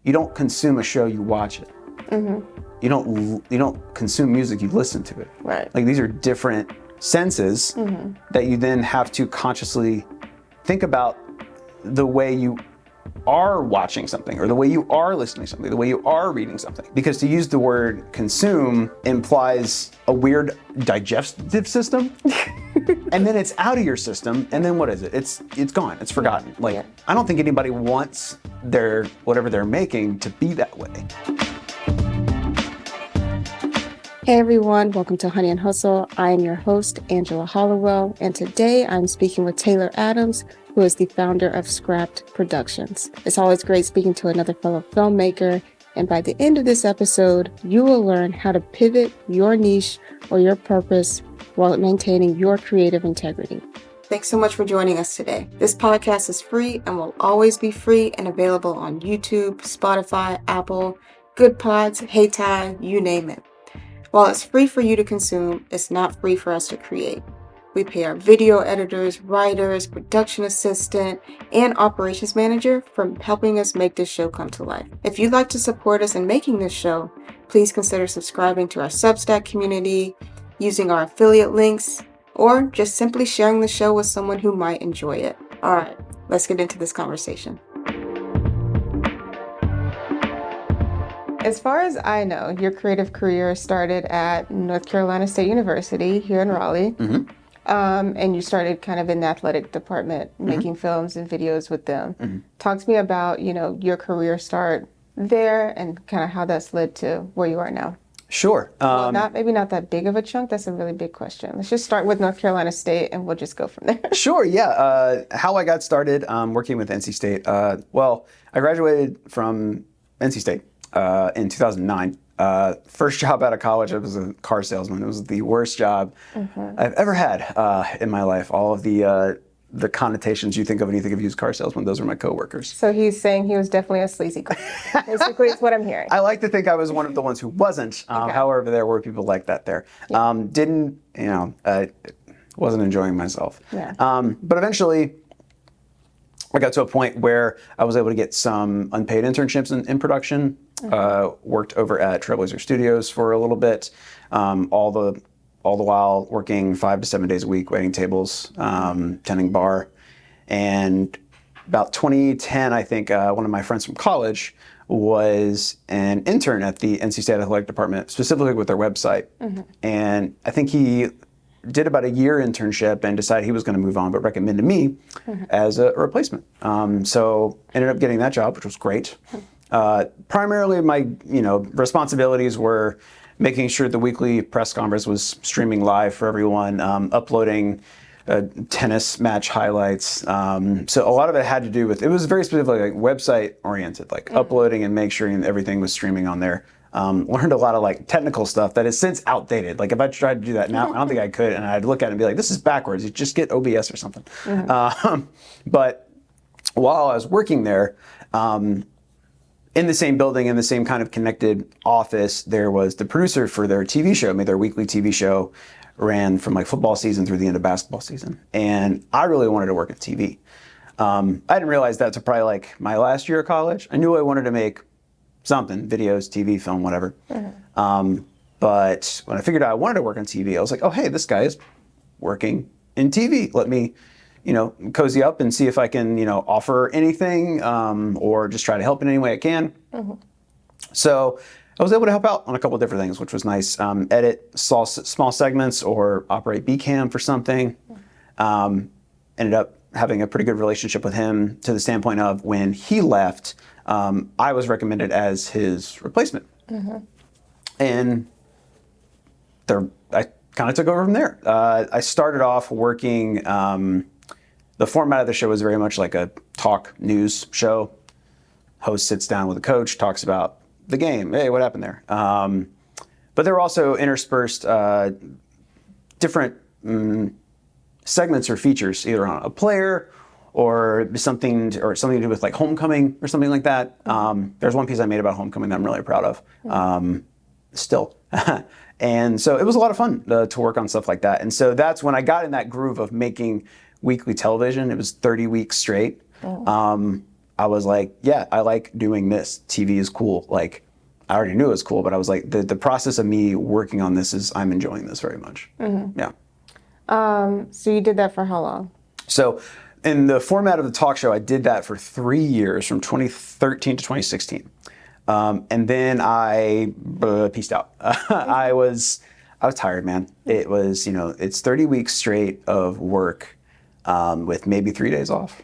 you don't consume a show, you watch it. You don't consume music, you listen to it. Right. Like these are different senses that you then have to consciously think about the way you are watching something, or the way you are listening to something, the way you are reading something. Because to use the word consume implies a weird digestive system, and then it's out of your system, and then what is it? It's gone, it's forgotten. Like, I don't think anybody wants their, whatever they're making to be that way. Hey everyone, welcome to Honey and Hustle. I am your host, Angela Hollowell, and today I'm speaking with Taylor Adams, who is the founder of Scrapt Productions. It's always great speaking to another fellow filmmaker, and by the end of this episode, you will learn how to pivot your niche or your purpose while maintaining your creative integrity. Thanks so much for joining us today. This podcast is free and will always be free and available on YouTube, Spotify, Apple, Good Pods, Hey Tide, you name it. While it's free for you to consume, it's not free for us to create. We pay our video editors, writers, production assistant, and operations manager for helping us make this show come to life. If you'd like to support us in making this show, please consider subscribing to our Substack community, using our affiliate links, or just simply sharing the show with someone who might enjoy it. All right, let's get into this conversation. As far as I know, your creative career started at North Carolina State University here in Raleigh. And you started kind of in the athletic department, making films and videos with them. Talk to me about, your career start there and kind of how that's led to where you are now. Sure. Well, maybe not that big of a chunk. That's a really big question. Let's just start with North Carolina State and we'll just go from there. Sure, yeah. How I got started working with NC State. Well, I graduated from NC State in 2009. First job out of college, I was a car salesman. It was the worst job I've ever had in my life. All of the connotations you think of when you think of used car salesman, those were my coworkers. So he's saying he was definitely a sleazy car. Basically, it's what I'm hearing. I like to think I was one of the ones who wasn't. However, there were people like that there. Wasn't enjoying myself. Yeah. But eventually, I got to a point where I was able to get some unpaid internships in production. Worked over at Trailblazer Studios for a little bit, all the while working 5 to 7 days a week, waiting tables, tending bar. And about 2010, I think one of my friends from college was an intern at the NC State Athletic Department, specifically with their website. And I think he did about a year internship and decided he was going to move on, but recommended me as a replacement. So ended up getting that job, which was great. Primarily my, responsibilities were making sure the weekly press conference was streaming live for everyone, uploading tennis match highlights. So a lot of it had to do with, it was very specifically like website oriented, like uploading and make sure everything was streaming on there. Learned a lot of technical stuff that is since outdated. Like if I tried to do that now, I don't think I could, and I'd look at it and be like, this is backwards. You just get OBS or something. But while I was working there, in the same building, in the same kind of connected office, there was the producer for their TV show, made their weekly TV show, ran from football season through the end of basketball season. And I really wanted to work in TV. I didn't realize that until probably my last year of college. I knew I wanted to make something, videos, TV, film, whatever. But when I figured out I wanted to work on TV, I was like, oh, hey, this guy is working in TV. Let me, cozy up and see if I can, offer anything or just try to help in any way I can. So I was able to help out on a couple of different things, which was nice. Edit small segments or operate Bcam for something. Ended up having a pretty good relationship with him to the standpoint of when he left, I was recommended as his replacement. And I kind of took over from there. I started off working, the format of the show was very much like a talk news show. Host sits down with a coach, talks about the game. Hey, what happened there? But there were also interspersed different segments or features, either on a player or something to do with homecoming or something like that. There's one piece I made about homecoming that I'm really proud of, still. And so it was a lot of fun to work on stuff like that. And so that's when I got in that groove of making weekly television. It was 30 weeks straight. I was like, yeah, I like doing this. TV is cool. Like, I already knew it was cool, but I was like, the process of me working on this I'm enjoying this very much. Yeah. So you did that for how long? So in the format of the talk show, I did that for 3 years, from 2013 to 2016. And then I peaced out. I was tired, man. It was, it's 30 weeks straight of work, with maybe 3 days off.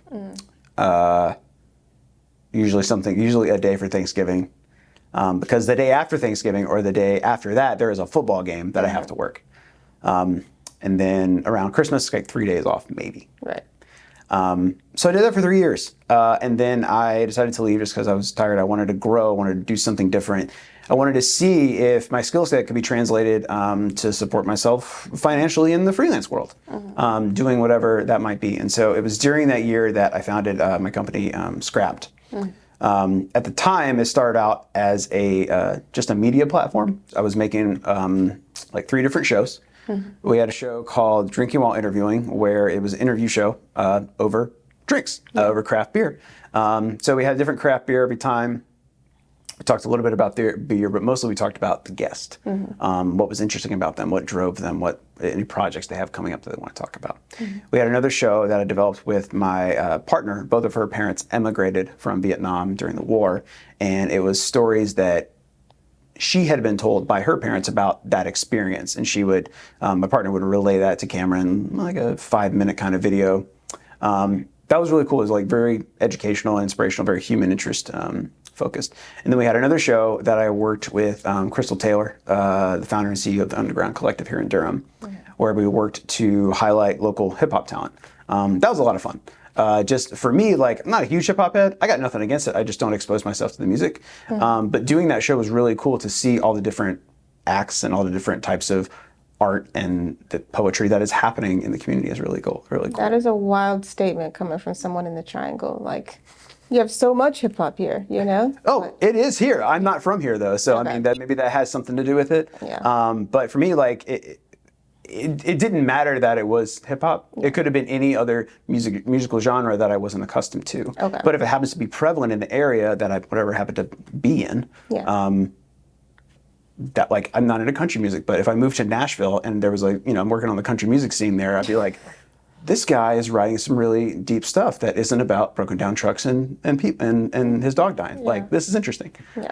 Usually a day for Thanksgiving. Because the day after Thanksgiving or the day after that, there is a football game that I have to work. And then around Christmas, like 3 days off, maybe. Right. So I did that for 3 years. And then I decided to leave just because I was tired. I wanted to grow. I wanted to do something different. I wanted to see if my skill set could be translated to support myself financially in the freelance world, doing whatever that might be. And so it was during that year that I founded my company, Scrapt. At the time, it started out as just a media platform. I was making like 3 different shows. We had a show called Drinking While Interviewing, where it was an interview show over drinks, over craft beer. So we had a different craft beer every time. We talked a little bit about their beer, but mostly we talked about the guest, what was interesting about them, what drove them, any projects they have coming up that they want to talk about. We had another show that I developed with my partner. Both of her parents emigrated from Vietnam during the war, and it was stories that she had been told by her parents about that experience, and my partner would relay that to camera in like a 5-minute kind of video. That was really cool. It was like very educational and inspirational, very human interest focused. And then we had another show that I worked with Crystal Taylor, the founder and CEO of the Underground Collective here in Durham, where we worked to highlight local hip hop talent. That was a lot of fun. Just for me, like, I'm not a huge hip hop head. I got nothing against it. I just don't expose myself to the music. But doing that show was really cool to see all the different acts and all the different types of art and the poetry that is happening in the community is really cool. Really cool. That is a wild statement coming from someone in the Triangle. Like, you have so much hip hop here, Oh, it is here. I'm not from here though, so Okay. I mean maybe that has something to do with it. Yeah. But for me, like it didn't matter that it was hip hop. It could have been any other musical genre that I wasn't accustomed to. Okay. But if it happens to be prevalent in the area that whatever happened to be in, that, like, I'm not into country music, but if I moved to Nashville and there was like, I'm working on the country music scene there, I'd be like, this guy is writing some really deep stuff that isn't about broken down trucks and people and his dog dying. Like, this is interesting.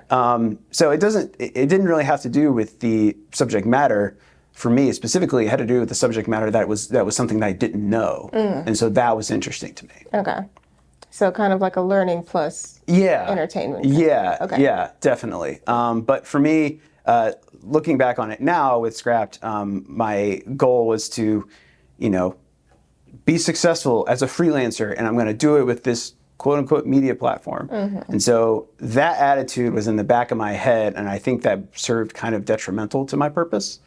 So it didn't really have to do with the subject matter. For me specifically, it had to do with the subject matter that was something that I didn't know, and so that was interesting to me. Okay. So kind of like a learning plus entertainment. Yeah. Okay. Yeah, definitely. But for me, looking back on it now with Scrapt, my goal was to, be successful as a freelancer, and I'm going to do it with this quote unquote media platform. And so that attitude was in the back of my head, and I think that served kind of detrimental to my purpose,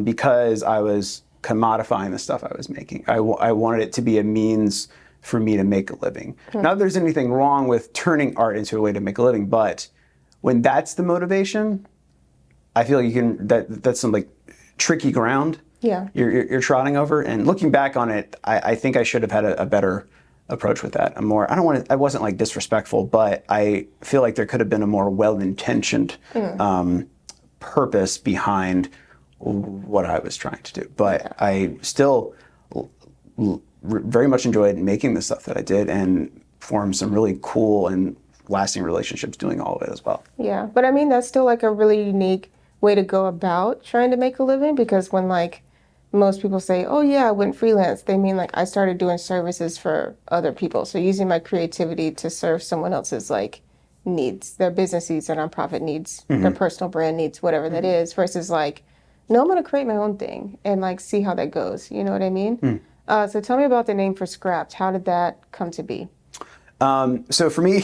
because I was commodifying the stuff I was making. I wanted it to be a means for me to make a living. Not that there's anything wrong with turning art into a way to make a living, but when that's the motivation, I feel like that's some like tricky ground. You're trotting over. And looking back on it, I think I should have had a better approach with that. I wasn't like disrespectful, but I feel like there could have been a more well-intentioned purpose behind what I was trying to do. But I still very much enjoyed making the stuff that I did and formed some really cool and lasting relationships doing all of it as well. Yeah, but I mean, that's still like a really unique way to go about trying to make a living, because when like most people say, oh yeah, I went freelance, they mean like I started doing services for other people. So using my creativity to serve someone else's like needs, their business needs, their nonprofit needs, their personal brand needs, whatever that is, versus like, no, I'm going to create my own thing and like see how that goes. You know what I mean? So tell me about the name for Scrapt. How did that come to be? So for me,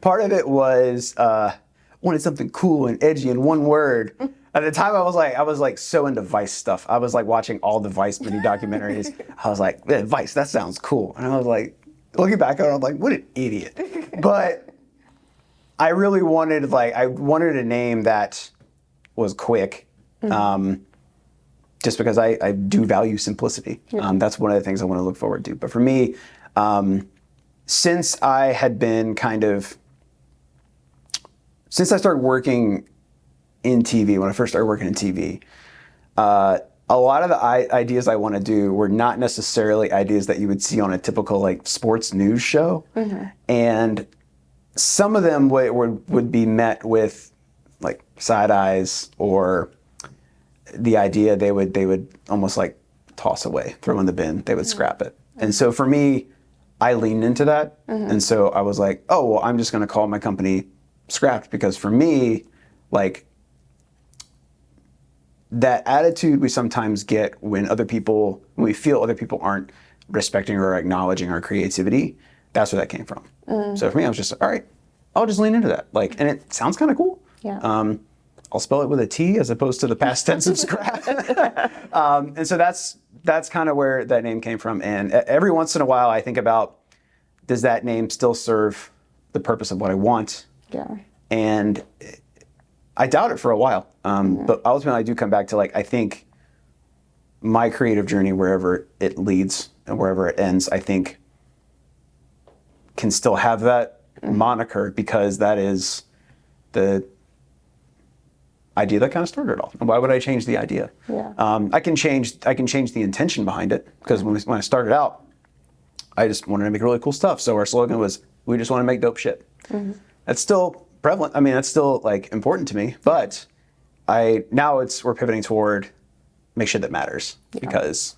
part of it was wanted something cool and edgy in one word. At the time, I was like so into Vice stuff. I was like watching all the Vice mini documentaries. I was like, yeah, Vice, that sounds cool. And I was like, looking back on it, I was like, what an idiot. But I really wanted a name that was quick, just because I do value simplicity. That's one of the things I want to look forward to. But for me, since I had been since I started working in TV, when I first started working in TV, a lot of the ideas I want to do were not necessarily ideas that you would see on a typical like sports news show. And some of them would be met with like side eyes, or the idea they would almost like toss away, throw in the bin, they would scrap it. And so for me, I leaned into that. And so I was like, oh, well, I'm just going to call my company Scrapt, because for me, like, that attitude we sometimes get when we feel other people aren't respecting or acknowledging our creativity, that's where that came from. So for me, I was just, all right, I'll just lean into that. Like, and it sounds kind of cool. Yeah. I'll spell it with a T as opposed to the past tense of scrap. And so that's kind of where that name came from. And every once in a while, I think about, does that name still serve the purpose of what I want? Yeah. And I doubt it for a while. But ultimately, I do come back to, like, I think my creative journey, wherever it leads and wherever it ends, I think can still have that moniker, because that is the idea that kind of started it all. And why would I change the idea? Yeah. I can change the intention behind it, because when I started out, I just wanted to make really cool stuff. So our slogan was, we just want to make dope shit. That's still prevalent. I mean, that's still like important to me, but we're pivoting toward make shit that matters, because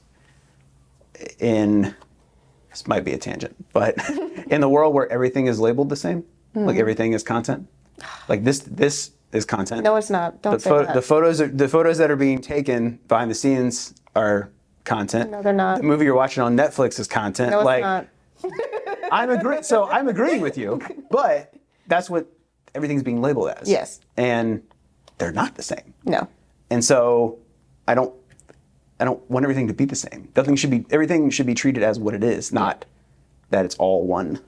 this might be a tangent, but in the world where everything is labeled the same, like everything is content, like this is content. No, it's not. Don't say that. The photos that are being taken behind the scenes are content. No, they're not. The movie you're watching on Netflix is content. No, it's like, not. I'm agreeing with you, but that's what everything's being labeled as. Yes. And they're not the same. No. And so I don't want everything to be the same. Everything should be treated as what it is, not that it's all one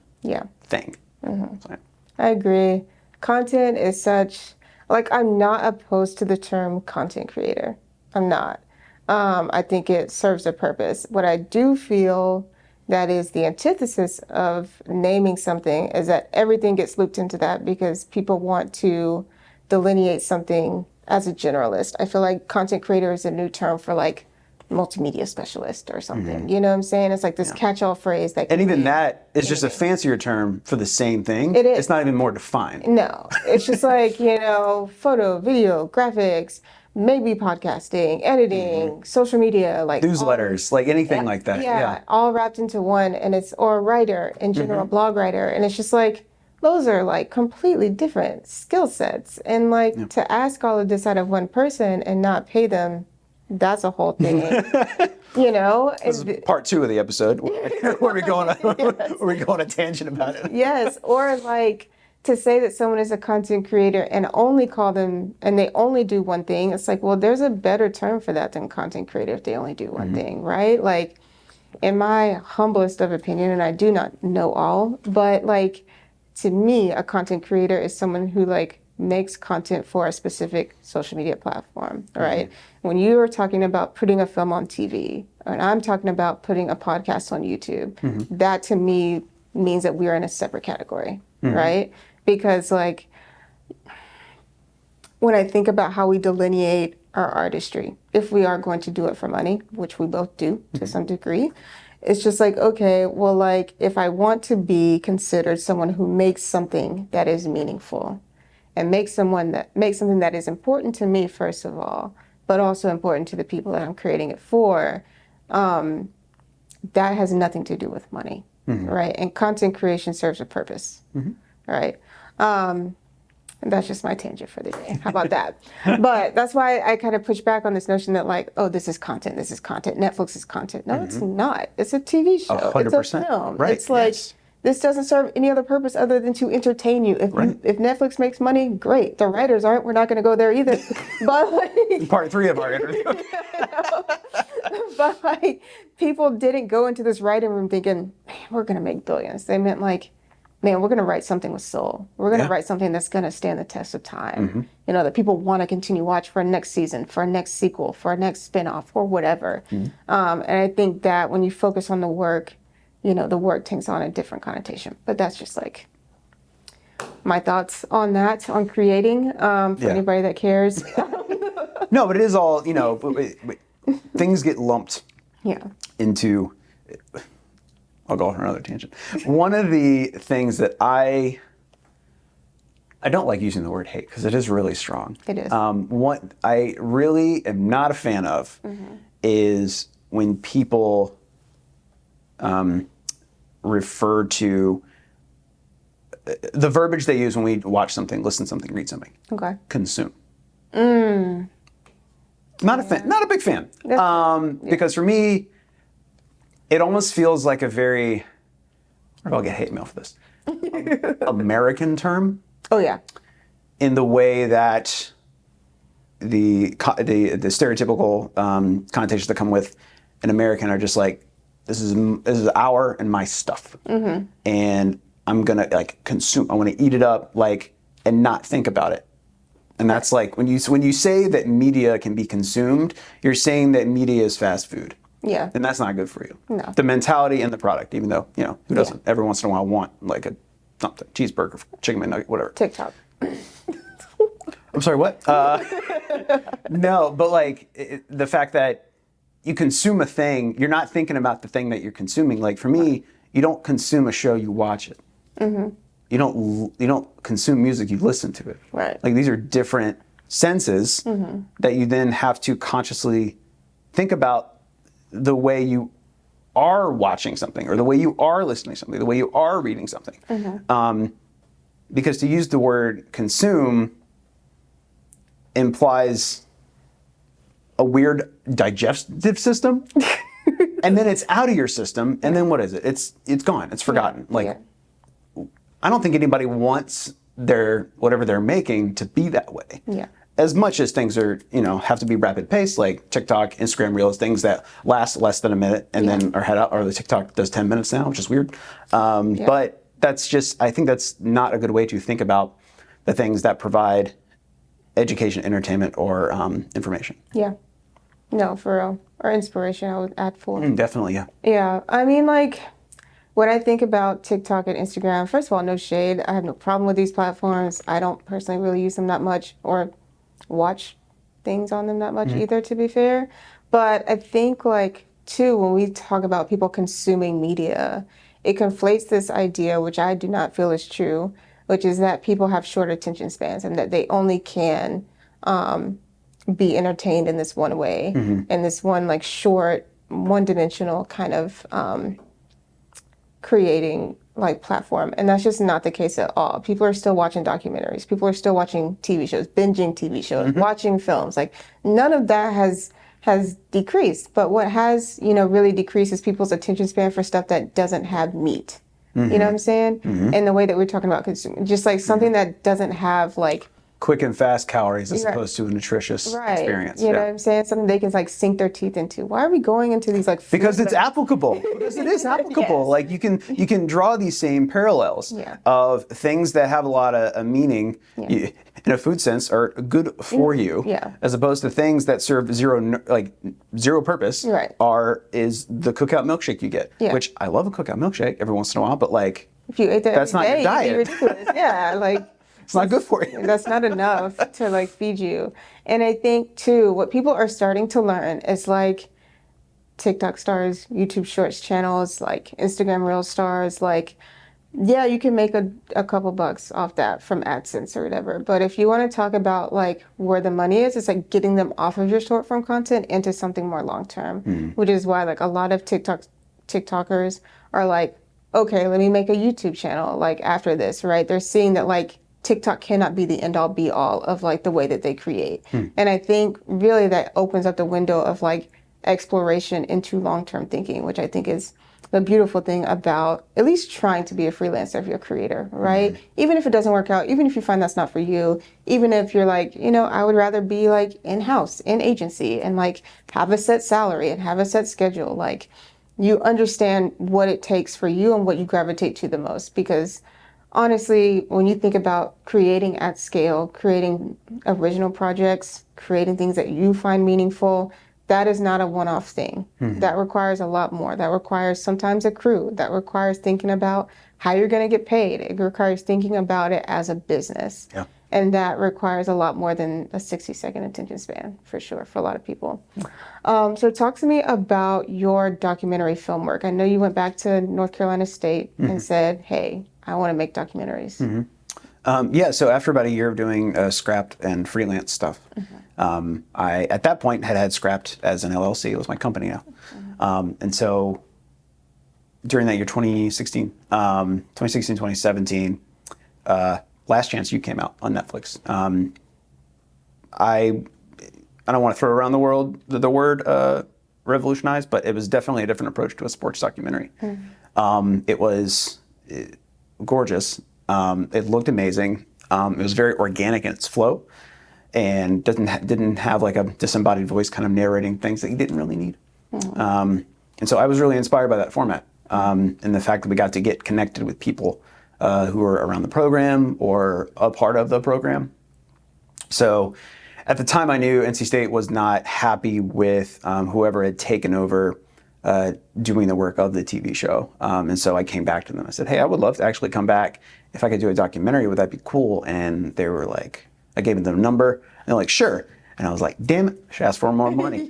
thing. So, I agree. Content is such, like, I'm not opposed to the term content creator. I'm not. I think it serves a purpose. What I do feel that is the antithesis of naming something is that everything gets looped into that, because people want to delineate something as a generalist. I feel like content creator is a new term for, like, multimedia specialist or something. You know what I'm saying? It's like this catch-all phrase that and even that is just a fancier term for the same thing. It is. It's not even more defined. No, it's just like, photo, video, graphics, maybe podcasting, editing, social media, like Newsletters, like anything like that. Yeah. All wrapped into one. And or a writer in general, blog writer. And it's just like, those are like completely different skill sets. And like to ask all of this out of one person and not pay them, that's a whole thing. This is part 2 of the episode where we go on a tangent about it. Yes. Or like to say that someone is a content creator and only call them, and they only do one thing. It's like, well, there's a better term for that than content creator if they only do one thing, right? Like, in my humblest of opinion, and I do not know all, but like, to me, a content creator is someone who like makes content for a specific social media platform, right? When you are talking about putting a film on TV, and I'm talking about putting a podcast on YouTube, that to me means that we are in a separate category, right? Because like, when I think about how we delineate our artistry, if we are going to do it for money, which we both do to some degree, it's just like, okay, well, like, if I want to be considered someone who makes something that is meaningful and makes something that is important to me, first of all, but also important to the people that I'm creating it for, that has nothing to do with money, right? And content creation serves a purpose, right? And that's just my tangent for the day. How about that? But that's why I kind of push back on this notion that like, oh, this is content. Netflix is content. No, it's not. It's a TV show. 100%. It's a film. Right. It's like, this doesn't serve any other purpose other than to entertain you. If Netflix makes money, great. The writers aren't. We're not going to go there either. But like, Part 3 of our interview. But like, people didn't go into this writing room thinking, man, we're going to make billions. They meant like, man, we're going to write something with soul. We're going to write something that's going to stand the test of time. That people want to continue watch for a next season, for a next sequel, for a next spinoff, or whatever. And I think that when you focus on the work, the word takes on a different connotation. But that's just like my thoughts on that, on creating, for anybody that cares. No, but it is all, things get lumped into, I'll go on another tangent. One of the things that I don't like using the word hate because it is really strong. It is. What I really am not a fan of is when people refer to the verbiage they use when we watch something, listen to something, read something. Okay. Consume. Not a fan. Not a big fan. Because for me, it almost feels like a very, or I'll get hate mail for this, American term. Oh yeah. In the way that the stereotypical connotations that come with an American are just like, this is our and my stuff, and I'm gonna like consume. I want to eat it up, like, and not think about it. And that's like when you say that media can be consumed, you're saying that media is fast food. Yeah. And that's not good for you. No. The mentality and the product, even though, who doesn't every once in a while want like a something, cheeseburger, chicken McNugget, whatever. TikTok. I'm sorry, what? No, but like the fact that you consume a thing, you're not thinking about the thing that you're consuming. Like for me, you don't consume a show, you watch it. You don't consume music, you listen to it. Right. Like these are different senses that you then have to consciously think about the way you are watching something or the way you are listening to something, the way you are reading something. Because to use the word consume implies a weird digestive system and then it's out of your system and then what is it? It's gone. It's forgotten. I don't think anybody wants their whatever they're making to be that way. Yeah. As much as things are, have to be rapid paced, like TikTok, Instagram Reels, things that last less than a minute and then are head out, or the TikTok does 10 minutes now, which is weird. But that's just, I think that's not a good way to think about the things that provide education, entertainment, or information. Yeah. No, for real. Or inspiration, I would add for. Definitely, yeah. Yeah. I mean, like, when I think about TikTok and Instagram, first of all, no shade. I have no problem with these platforms. I don't personally really use them that much or watch things on them that much either, to be fair. But I think, like, too, when we talk about people consuming media, it conflates this idea, which I do not feel is true, which is that people have short attention spans and that they only can be entertained in this one way, in this one, like, short, one-dimensional kind of creating like platform. And that's just not the case at all. People are still watching documentaries. People are still watching TV shows, binging TV shows, watching films. Like none of that has decreased. But what has, really decreased is people's attention span for stuff that doesn't have meat. You know what I'm saying? And the way that we're talking about consuming, just like something that doesn't have like quick and fast calories as opposed to a nutritious experience. You know what I'm saying? Something they can like sink their teeth into. Why are we going into these like because it's applicable. Because it is applicable. Like you can draw these same parallels of things that have a lot of meaning in a food sense are good for you as opposed to things that serve zero purpose is the cookout milkshake you get. Which I love a cookout milkshake every once in a while, but like if you ate that that's not your diet. It'd be ridiculous. like it's not good for you. That's not enough to like feed you. And I think too, what people are starting to learn is like TikTok stars, YouTube Shorts channels, like Instagram Reel stars, like, yeah, you can make a couple bucks off that from AdSense or whatever. But if you want to talk about like where the money is, it's like getting them off of your short form content into something more long term, which is why like a lot of TikTokers are like, okay, let me make a YouTube channel like after this, right? They're seeing that like TikTok cannot be the end all be all of like the way that they create. And I think really that opens up the window of like exploration into long-term thinking, which I think is the beautiful thing about at least trying to be a freelancer if you're a creator, right? Even if it doesn't work out, even if you find that's not for you, even if you're like, I would rather be like in-house, in agency and like have a set salary and have a set schedule. Like you understand what it takes for you and what you gravitate to the most, because honestly, when you think about creating at scale, creating original projects, creating things that you find meaningful, that is not a one-off thing. That requires a lot more. That requires sometimes a crew. That requires thinking about how you're going to get paid. It requires thinking about it as a business. Yeah. And that requires a lot more than a 60-second attention span, for sure, for a lot of people. So talk to me about your documentary film work. I know you went back to North Carolina State and said, hey, I want to make documentaries. Yeah, so after about a year of doing Scrapt and freelance stuff, I, at that point, had Scrapt as an LLC. It was my company now. And so during that year, 2017, Last Chance U came out on Netflix. I don't want to throw around the word revolutionize, but it was definitely a different approach to a sports documentary. It was gorgeous. It looked amazing. It was very organic in its flow, and didn't have like a disembodied voice kind of narrating things that you didn't really need. And so I was really inspired by that format, and the fact that we got to get connected with people who were around the program or a part of the program. So at the time, I knew NC State was not happy with whoever had taken over doing the work of the TV show. And so I came back to them. I said, hey, I would love to actually come back. If I could do a documentary, would that be cool? And they were like, I gave them a number. And they're like, sure. And I was like, damn it, I should ask for more money.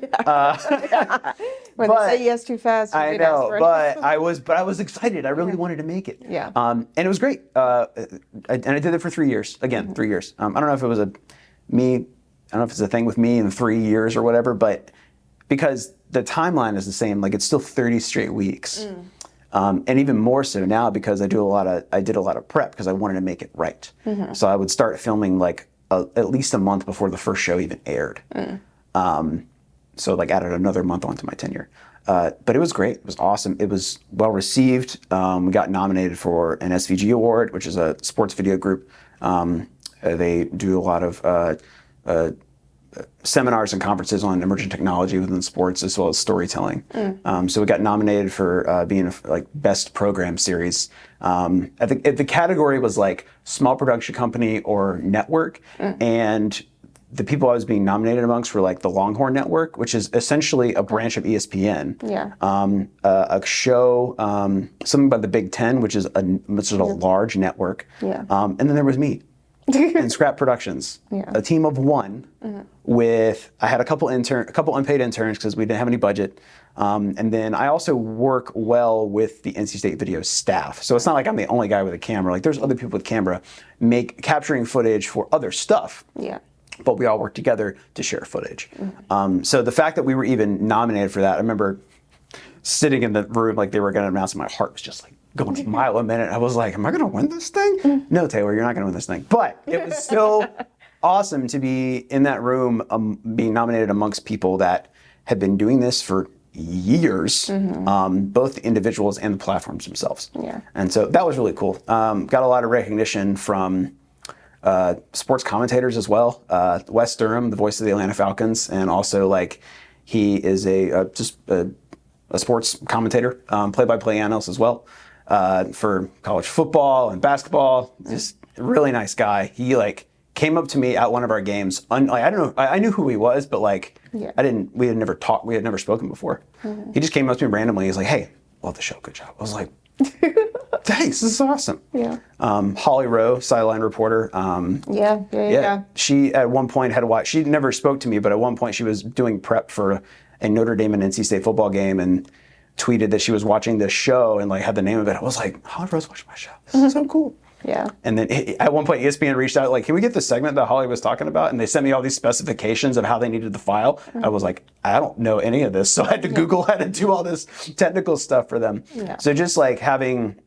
When they say yes too fast, you I did ask know, for it. but I was excited. I really wanted to make it. Yeah. And it was great. And I did it for 3 years. Again, 3 years. I don't know if it was I don't know if it's a thing with me in 3 years or whatever, but because the timeline is the same, like it's still 30 straight weeks. And even more so now because I did a lot of prep because I wanted to make it right. So I would start filming like at least a month before the first show even aired. So like added another month onto my tenure. But it was great. It was awesome. It was well received. We got nominated for an SVG award, which is a sports video group. They do a lot of seminars and conferences on emerging technology within sports as well as storytelling. So we got nominated for being like best program series. The category was like small production company or network, and the people I was being nominated amongst were like the Longhorn Network, which is essentially a branch of ESPN. Yeah. A show, something about the Big Ten, which is a large network. Yeah. And then there was me. And Scrapt Productions, a team of one. With I had a couple unpaid interns because we didn't have any budget, and then I also work well with the NC State video staff. So it's not like I'm the only guy with a camera. Like there's other people with camera capturing footage for other stuff. Yeah. But we all work together to share footage. So the fact that we were even nominated for that, I remember sitting in the room like they were going to announce it, my heart was just like going a mile a minute. I was like, am I going to win this thing? No, Taylor, you're not going to win this thing. But it was still awesome to be in that room, being nominated amongst people that had been doing this for years, both the individuals and the platforms themselves. Yeah. And so that was really cool. Got a lot of recognition from sports commentators as well. Wes Durham, the voice of the Atlanta Falcons, and also like he is a sports commentator, play-by-play analyst as well for college football and basketball. Just a really nice guy. He like came up to me at one of our games. I don't know. I knew who he was, but like we had never talked. We had never spoken before. He just came up to me randomly. He's like, "Hey, love the show. Good job." I was like, "Thanks. This is awesome." Yeah. Holly Rowe, sideline reporter. Yeah. She at one point had watched. She never spoke to me, but at one point she was doing prep for a Notre Dame and NC State football game and tweeted that she was watching this show and like had the name of it. I was like, Holly Rowe's watching my show. This is so cool. Yeah. And then at one point ESPN reached out like, can we get the segment that Holly was talking about? And they sent me all these specifications of how they needed the file. I was like, I don't know any of this. So I had to Google how to do all this technical stuff for them. Yeah. So just like having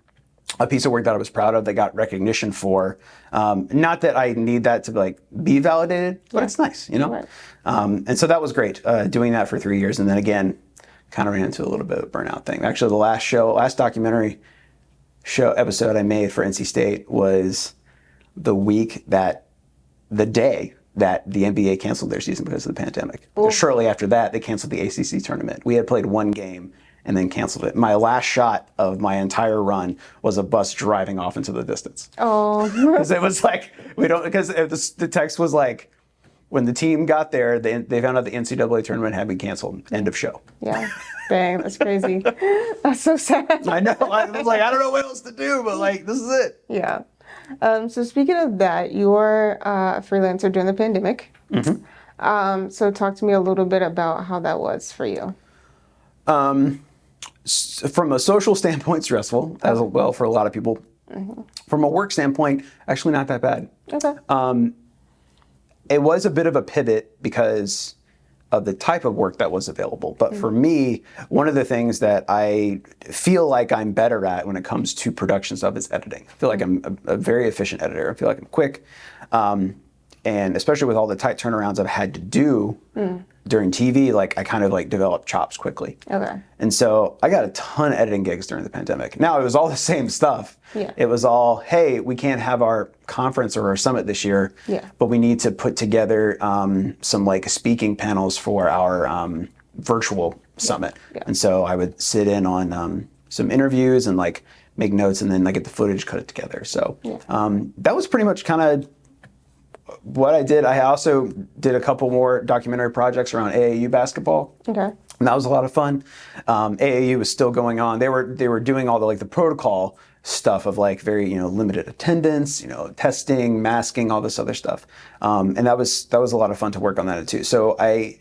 a piece of work that I was proud of that got recognition for, not that I need that to like be validated, but it's nice, you know? Right. And so that was great, doing that for 3 years. And then again, kind of ran into a little bit of a burnout thing. Actually, the last documentary show episode I made for NC State was the day that the NBA canceled their season because of the pandemic. Shortly after that, they canceled the ACC tournament. We had played one game and then canceled it. My last shot of my entire run was a bus driving off into the distance. Oh. Because it was like, because the text was like, when the team got there, they found out the NCAA tournament had been canceled. End of show. Yeah. Dang, that's crazy. That's so sad. I know. I was like, I don't know what else to do, but like, this is it. Yeah. So speaking of that, you were a freelancer during the pandemic. So talk to me a little bit about how that was for you. From a social standpoint, stressful as well for a lot of people. From a work standpoint, actually not that bad. Okay. It was a bit of a pivot because of the type of work that was available. But for me, one of the things that I feel like I'm better at when it comes to production stuff is editing. I feel like I'm a very efficient editor. I feel like I'm quick. And especially with all the tight turnarounds I've had to do during TV, like I kind of like developed chops quickly. Okay. And so I got a ton of editing gigs during the pandemic. Now it was all the same stuff. Yeah. It was all, hey, we can't have our conference or our summit this year, but we need to put together some like speaking panels for our virtual summit. Yeah. And so I would sit in on some interviews and like make notes and then I get the footage, cut it together. So that was pretty much kind of what I did. I also did a couple more documentary projects around AAU basketball. Okay. And that was a lot of fun. AAU was still going on. They were doing all the protocol stuff of like very limited attendance, testing, masking, all this other stuff. And that was a lot of fun to work on that too. So I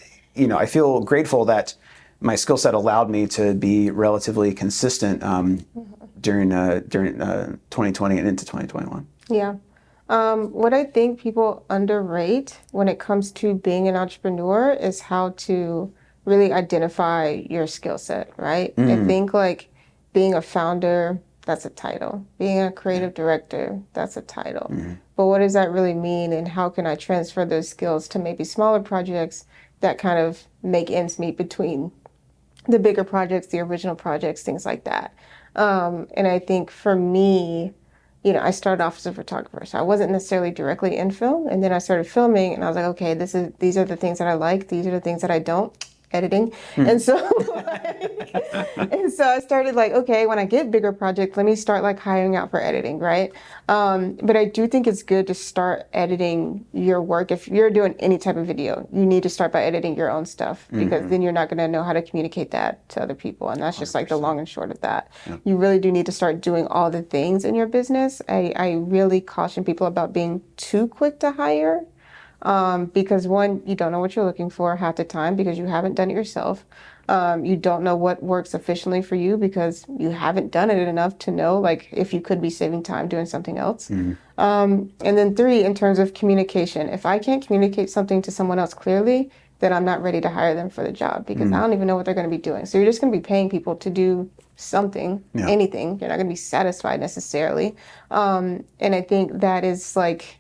feel grateful that my skill set allowed me to be relatively consistent during 2020 and into 2021. Yeah. What I think people underrate when it comes to being an entrepreneur is how to really identify your skill set, right? I think like being a founder, that's a title. Being a creative director, that's a title. But what does that really mean, and how can I transfer those skills to maybe smaller projects that kind of make ends meet between the bigger projects, the original projects, things like that. And I think for me, I started off as a photographer, so I wasn't necessarily directly in film. And then I started filming, and I was like, okay, these are the things that I like. These are the things that I don't. Editing. And so, I started like, okay, when I get bigger projects, let me start like hiring out for editing, right? But I do think it's good to start editing your work. If you're doing any type of video, you need to start by editing your own stuff, because then you're not going to know how to communicate that to other people. And that's just like the long and short of that. You really do need to start doing all the things in your business. I really caution people about being too quick to hire. Because one, you don't know what you're looking for half the time because you haven't done it yourself. You don't know what works efficiently for you because you haven't done it enough to know like if you could be saving time doing something else. And then three, in terms of communication, if I can't communicate something to someone else clearly, then I'm not ready to hire them for the job because I don't even know what they're going to be doing. So you're just going to be paying people to do something, anything. You're not going to be satisfied necessarily. And I think that is like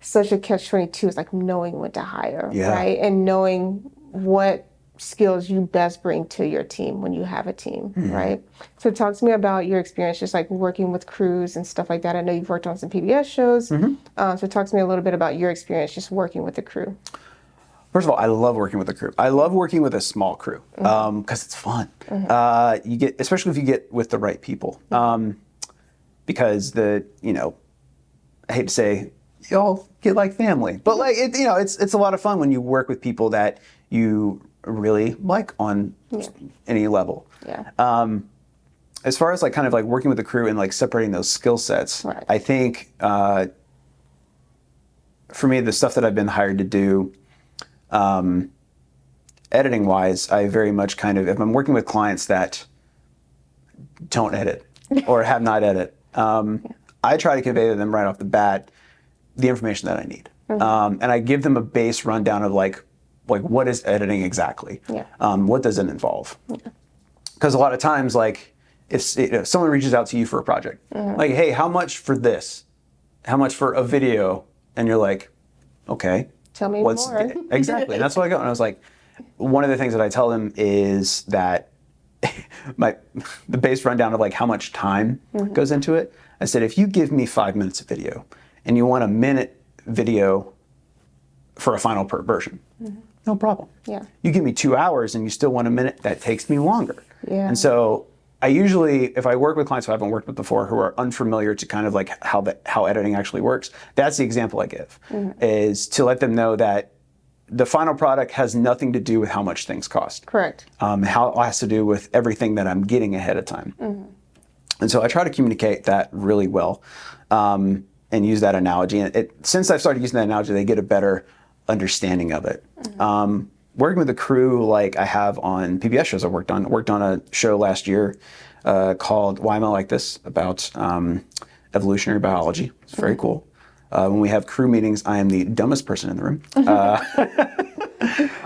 such a catch-22 is like knowing when to hire, right? And knowing what skills you best bring to your team when you have a team, right? So talk to me about your experience just like working with crews and stuff like that. I know you've worked on some PBS shows. So talk to me a little bit about your experience just working with the crew. First of all, I love working with a crew. I love working with a small crew because it's fun. You get, especially if you get with the right people, because I hate to say, you all get like family, but like it's a lot of fun when you work with people that you really like on any level. As far as like kind of like working with the crew and like separating those skill sets, I think for me, the stuff that I've been hired to do, editing wise, I very much kind of, if I'm working with clients that don't edit or have not edit, I try to convey to them right off the bat the information that I need. And I give them a base rundown of like what is editing exactly? What does it involve? Because a lot of times, like if someone reaches out to you for a project, like, hey, how much for this? How much for a video? And you're like, okay. Tell me more. Exactly. And that's what I go. And I was like, one of the things that I tell them is that the base rundown of like how much time goes into it. I said, if you give me 5 minutes of video and you want a minute video for a final version, no problem. You give me 2 hours and you still want a minute, that takes me longer. And so I usually, if I work with clients who I haven't worked with before, who are unfamiliar to kind of like how editing actually works, that's the example I give, is to let them know that the final product has nothing to do with how much things cost. Correct. How it has to do with everything that I'm getting ahead of time. And so I try to communicate that really well, and use that analogy. And since I've started using that analogy, they get a better understanding of it. Working with a crew like I have on PBS shows I worked on a show last year called Why Am I Like This? About evolutionary biology. It's very cool. When we have crew meetings, I am the dumbest person in the room.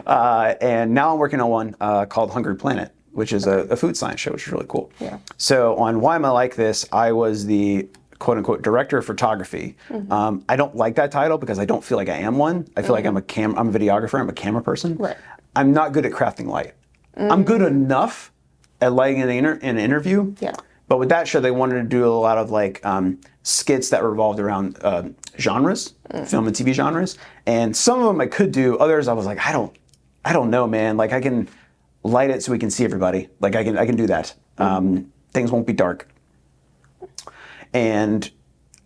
And now I'm working on one called Hungry Planet, which is a food science show, which is really cool. Yeah. So on Why Am I Like This, I was the quote unquote director of photography. I don't like that title because I don't feel like I am one. I feel like I'm a videographer, I'm a camera person. Right. I'm not good at crafting light. I'm good enough at lighting in an interview. Yeah. But with that show, they wanted to do a lot of like skits that revolved around genres, film and TV genres. And some of them I could do. Others I was like, I don't know, man. Like I can light it so we can see everybody. Like I can do that. Things won't be dark. And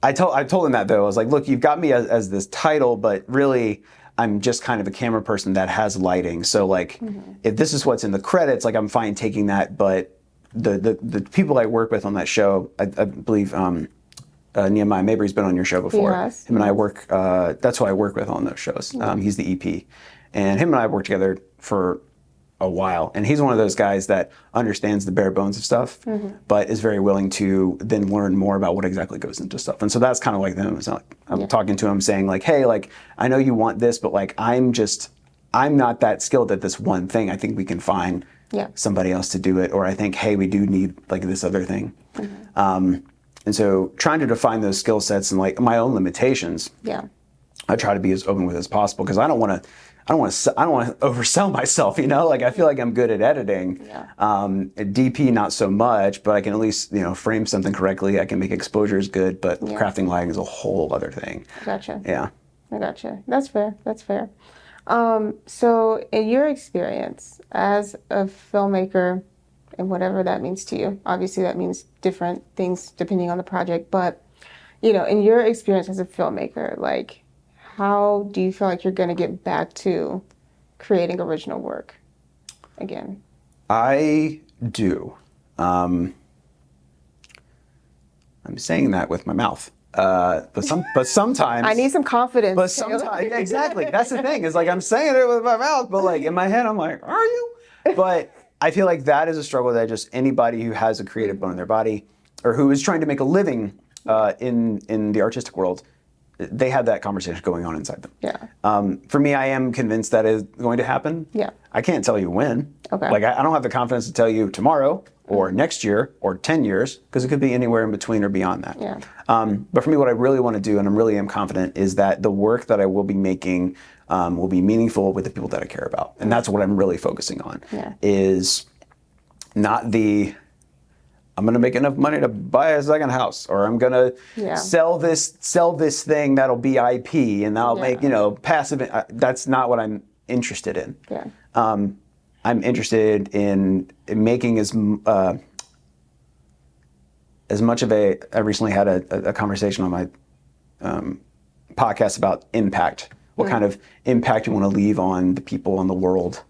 I told him that though. I was like, look, you've got me as this title, but really I'm just kind of a camera person that has lighting. So like, if this is what's in the credits, like I'm fine taking that. But the people I work with on that show, I believe Nehemiah Mabry's been on your show before. Yes. Him and I work. That's who I work with on those shows. He's the EP, and him and I have worked together for a while. And he's one of those guys that understands the bare bones of stuff, but is very willing to then learn more about what exactly goes into stuff. And so that's kind of like them. It's like I'm talking to him saying like, hey, like I know you want this, but like I'm not that skilled at this one thing. I think we can find somebody else to do it. Or I think, hey, we do need like this other thing. And so trying to define those skill sets and like my own limitations, I try to be as open with as possible because I don't want to oversell myself, you know. Like I feel like I'm good at editing. At DP not so much, but I can at least frame something correctly. I can make exposures good, but crafting lighting is a whole other thing. Gotcha. Yeah. I gotcha. That's fair. That's fair. So in your experience as a filmmaker, and whatever that means to you, obviously that means different things depending on the project, but in your experience as a filmmaker, like how do you feel like you're going to get back to creating original work again? I do. I'm saying that with my mouth. But sometimes I need some confidence. But sometimes, exactly. That's the thing. Is like I'm saying it with my mouth, but like in my head, I'm like, "Are you?" But I feel like that is a struggle that just anybody who has a creative bone in their body, or who is trying to make a living in the artistic world, they have that conversation going on inside them. Yeah. For me, I am convinced that is going to happen. Yeah. I can't tell you when. Okay. Like I don't have the confidence to tell you tomorrow or next year or 10 years, because it could be anywhere in between or beyond that. Yeah. But for me, what I really want to do, and I really am confident, is that the work that I will be making will be meaningful with the people that I care about. And that's what I'm really focusing on, is not I'm going to make enough money to buy a second house, or I'm going to sell this thing that'll be IP and that'll make, passive. That's not what I'm interested in. Yeah. I'm interested in making as much of I recently had a conversation on my podcast about impact, what kind of impact you want to leave on the people in the world.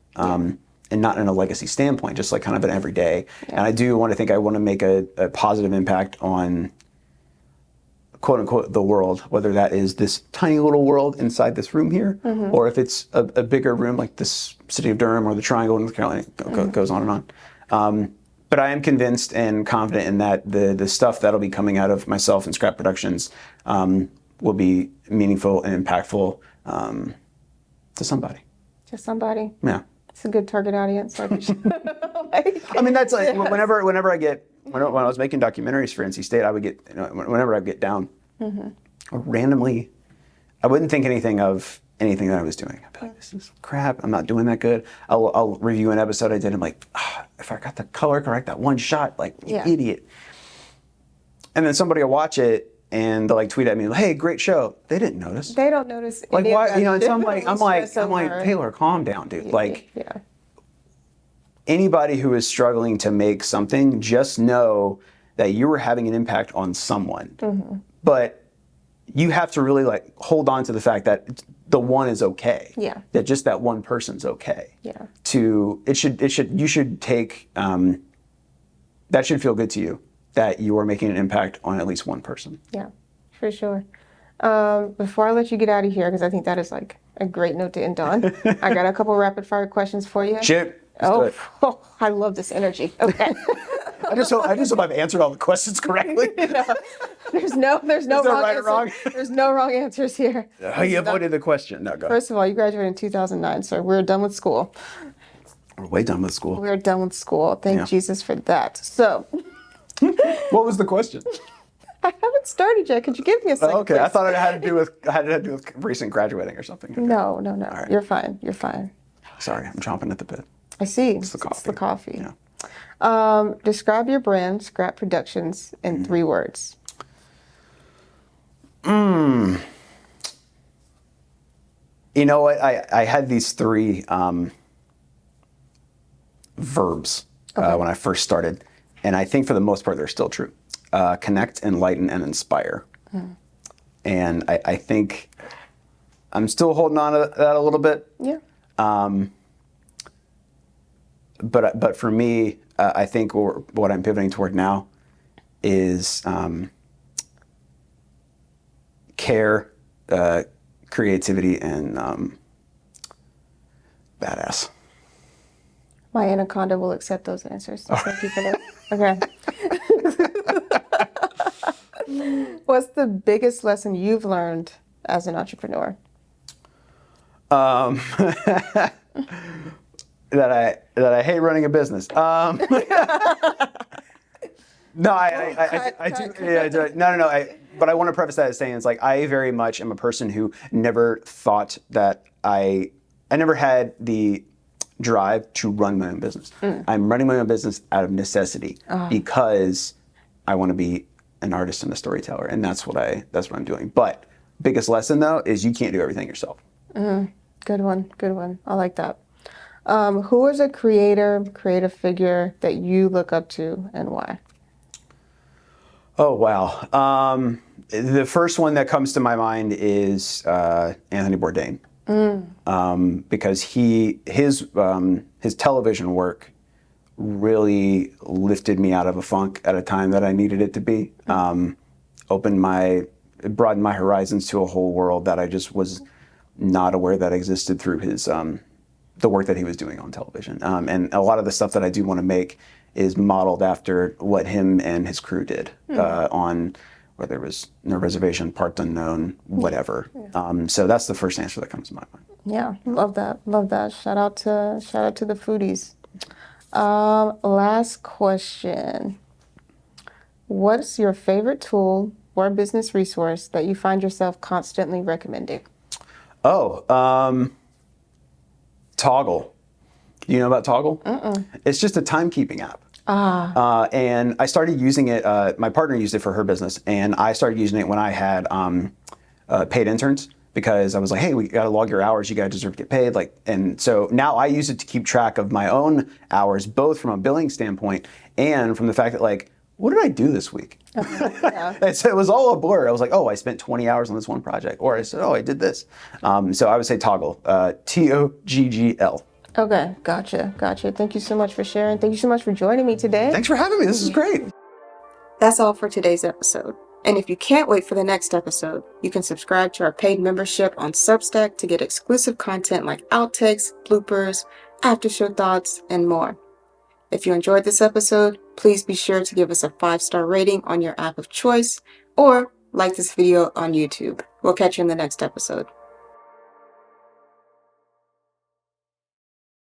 And not in a legacy standpoint, just like kind of an everyday. And I do want to think I want to make a positive impact on quote unquote the world, whether that is this tiny little world inside this room here, or if it's a bigger room like this city of Durham or the Triangle in North Carolina, goes on and on. But I am convinced and confident in that the stuff that'll be coming out of myself and Scrapt Productions will be meaningful and impactful to somebody. To somebody. Yeah. It's a good target audience. I mean, that's like whenever I when I was making documentaries for NC State, I would get whenever I get down randomly, I wouldn't think anything of anything that I was doing. I'd be like, this is crap. I'm not doing that good. I'll review an episode I did. I'm like, if I got the color correct, that one shot, like you idiot. And then somebody will watch it and they'll like tweet at me, hey, great show. They didn't notice. They don't notice. Like why? And so I'm like, Taylor, calm down, dude. Like, anybody who is struggling to make something, just know that you are having an impact on someone. But you have to really like hold on to the fact that the one is okay. Yeah. That just that one person's okay. Yeah. You should take, that should feel good to you, that you are making an impact on at least one person. Yeah, for sure. Before I let you get out of here, because I think that is like a great note to end on, I got a couple rapid fire questions for you. Shit. Oh, I love this energy. Okay. I just hope I've answered all the questions correctly. There's no wrong right or answer. wrong? There's no wrong answers here. You avoided the question. No, go ahead. First of all, you graduated in 2009, so we're done with school. We're way done with school. We're done with school. Thank Jesus for that. So, what was the question? I haven't started yet. Could you give me a second? Okay, please? I thought it had to do with recent graduating or something. Okay. No. right. You're fine. You're fine. Sorry, I'm chomping at the bit. I see. It's the coffee. It's the coffee. Yeah. Describe your brand, Scrapt Productions, in 3 words. You know what? I had these 3 verbs when I first started, and I think for the most part they're still true. Connect, enlighten, and inspire. And I think I'm still holding on to that a little bit. Yeah. But for me, I think what I'm pivoting toward now is care, creativity, and badass. My anaconda will accept those answers. Thank you for that. Okay. What's the biggest lesson you've learned as an entrepreneur? That I hate running a business. No, I do. Yeah, I do. No. But I want to preface that as saying it's like I very much am a person who never thought that I never had the drive to run my own business. I'm running my own business out of necessity because I want to be an artist and a storyteller, and that's what I'm doing. But biggest lesson though is you can't do everything yourself. Good one. I like that. Who is a creative figure that you look up to and why? Oh, wow. The first one that comes to my mind is Anthony Bourdain. Because his television work really lifted me out of a funk at a time that I needed it to be. Broadened my horizons to a whole world that I just was not aware that existed through his the work that he was doing on television. And a lot of the stuff that I do want to make is modeled after what him and his crew did on whether it was No Reservation, Parts Unknown, whatever. So that's the first answer that comes to my mind. Yeah, love that. Shout out to the foodies. Last question. What's your favorite tool or business resource that you find yourself constantly recommending? Toggle. Do you know about Toggle? It's just a timekeeping app. And I started using it, my partner used it for her business, and I started using it when I had paid interns because I was like, hey, we got to log your hours, you guys deserve to get paid. And so now I use it to keep track of my own hours, both from a billing standpoint and from the fact that what did I do this week? It was all a blur. I was like, oh, I spent 20 hours on this one project. Or I said, oh, I did this. So I would say Toggle, Toggl. Okay, gotcha. Thank you so much for sharing. Thank you so much for joining me today. Thanks for having me. This is great. That's all for today's episode. And if you can't wait for the next episode, you can subscribe to our paid membership on Substack to get exclusive content like outtakes, bloopers, after-show thoughts, and more. If you enjoyed this episode, please be sure to give us a 5-star rating on your app of choice or like this video on YouTube. We'll catch you in the next episode.